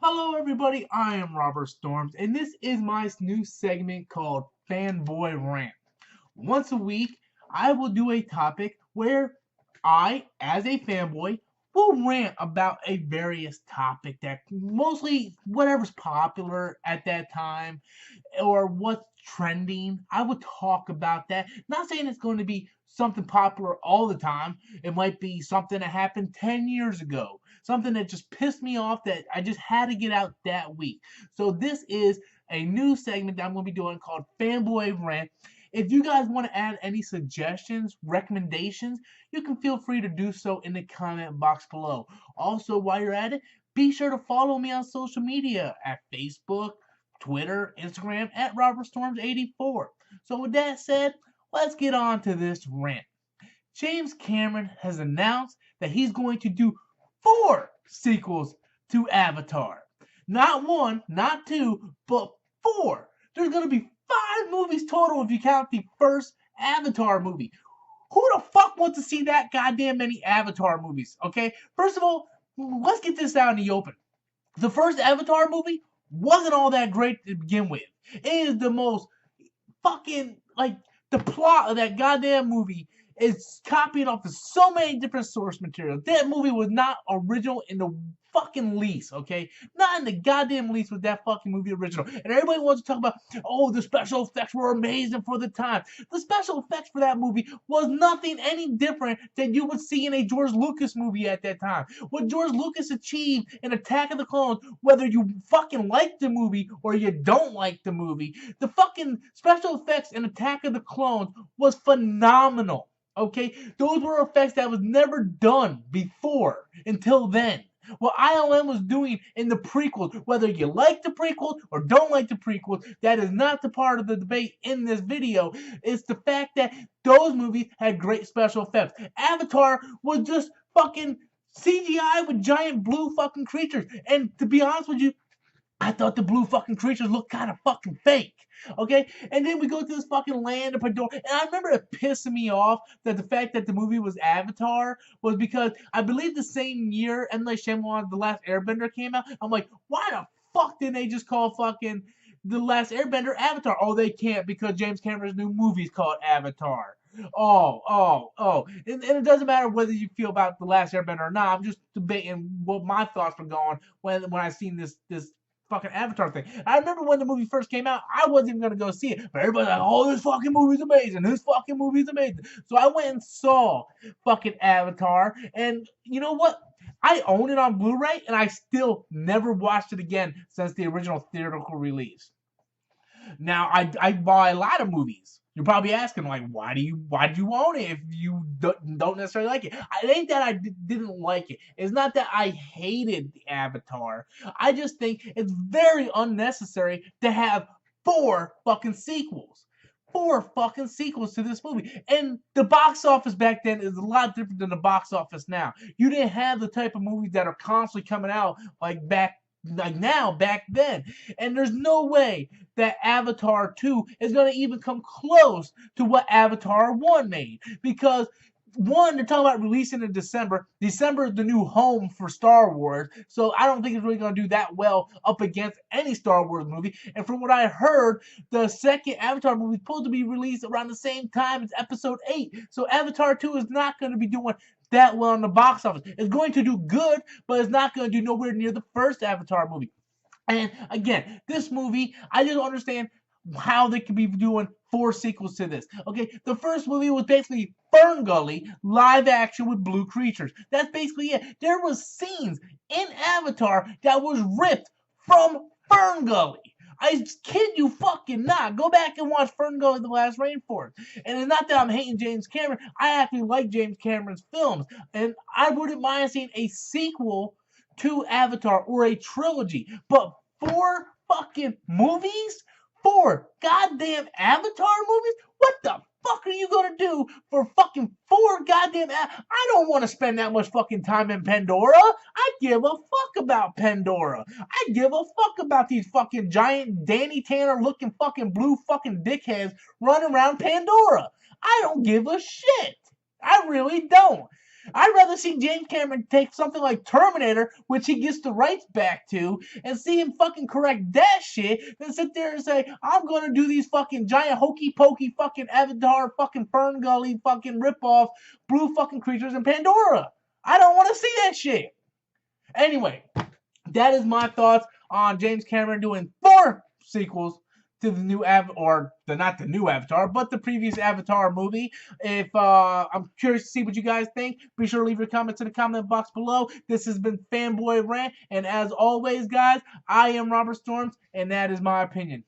Hello everybody, I am Robert Storms, and this is my new segment called Fanboy Rant. Once a week, I will do a topic where I, as a fanboy, will rant about a various topic that mostly whatever's popular at that time or what's trending. I would talk about that. Not saying it's going to be something popular all the time. It might be something that happened 10 years ago. Something that just pissed me off that I just had to get out that week. So this is a new segment that I'm going to be doing called Fanboy Rant. If you guys want to add any suggestions, recommendations, you can feel free to do so in the comment box below. Also, while you're at it, be sure to follow me on social media at Facebook, Twitter, Instagram at RobertStorms84. So with that said, let's get on to this rant. James Cameron has announced that he's going to do 4 sequels to Avatar. Not 1, not 2, but 4. There's going to be 5 movies total if you count the first Avatar movie. Who the fuck wants to see that goddamn many Avatar movies? Okay, first of all, let's get this out in the open. The first Avatar movie wasn't all that great to begin with. It is the most fucking like the plot of that goddamn movie is copied off of so many different source material. That movie was not original in the fucking least, okay? Not in the goddamn least was that fucking movie original. And everybody wants to talk about, oh, the special effects were amazing for the time. The special effects for that movie was nothing any different than you would see in a George Lucas movie at that time. What George Lucas achieved in Attack of the Clones, whether you fucking like the movie or you don't like the movie, the fucking special effects in Attack of the Clones was phenomenal. Okay, those were effects that was never done before until then. What ILM was doing in the prequels, whether you like the prequels or don't like the prequels, that is not the part of the debate in this video. It's the fact that those movies had great special effects. Avatar was just fucking CGI with giant blue fucking creatures. And to be honest with you, I thought the blue fucking creatures looked kind of fucking fake. Okay? And then we go to this fucking land of Pandora. And I remember it pissing me off that the fact that the movie was Avatar was because I believe the same year M. Night Shyamalan, The Last Airbender came out. I'm like, why the fuck didn't they just call fucking The Last Airbender Avatar? Oh, they can't because James Cameron's new movie is called Avatar. And it doesn't matter whether you feel about The Last Airbender or not. I'm just debating what my thoughts were going when I seen this fucking Avatar thing. I remember when the movie first came out, I wasn't even gonna go see it, but everybody's like, "Oh, this fucking movie's amazing! This fucking movie's amazing!" So I went and saw fucking Avatar, and you know what? I own it on Blu-ray, and I still never watched it again since the original theatrical release. Now I buy a lot of movies. You're probably asking like, why did you own it if you don't necessarily like it? It ain't that I didn't like it. It's not that I hated the Avatar. I just think it's very unnecessary to have 4 fucking sequels. 4 fucking sequels to this movie. And the box office back then is a lot different than the box office now. You didn't have the type of movies that are constantly coming out like now back then. And there's no way that Avatar 2 is going to even come close to what Avatar 1 made. Because, one, they're talking about releasing in December. December is the new home for Star Wars. So I don't think it's really going to do that well up against any Star Wars movie. And from what I heard, the second Avatar movie is supposed to be released around the same time as Episode 8. So Avatar 2 is not going to be doing that well in the box office. It's going to do good, but it's not going to do nowhere near the first Avatar movie. And again, this movie, I just don't understand how they could be doing 4 sequels to this. Okay, the first movie was basically Fern Gully live action with blue creatures. That's basically it. There was scenes in Avatar that was ripped from Fern Gully. I kid you fucking not. Go back and watch Fern Gully The Last Rainforest. And it's not that I'm hating James Cameron. I actually like James Cameron's films. And I wouldn't mind seeing a sequel to Avatar or a trilogy. But 4 fucking movies? 4 goddamn Avatar movies? What the fuck are you gonna do for fucking 4 goddamn I don't want to spend that much fucking time in Pandora. I give a fuck about Pandora. I give a fuck about these fucking giant Danny Tanner looking fucking blue fucking dickheads running around Pandora. I don't give a shit. I really don't. I'd rather see James Cameron take something like Terminator, which he gets the rights back to, and see him fucking correct that shit than sit there and say, I'm gonna do these fucking giant hokey pokey fucking Avatar fucking Fern Gully fucking ripoff blue fucking creatures in Pandora. I don't want to see that shit. Anyway, that is my thoughts on James Cameron doing 4 sequels to the new not the new Avatar, but the previous Avatar movie. If I'm curious to see what you guys think, be sure to leave your comments in the comment box below. This has been Fanboy Rant, and as always, guys, I am Robert Storms, and that is my opinion.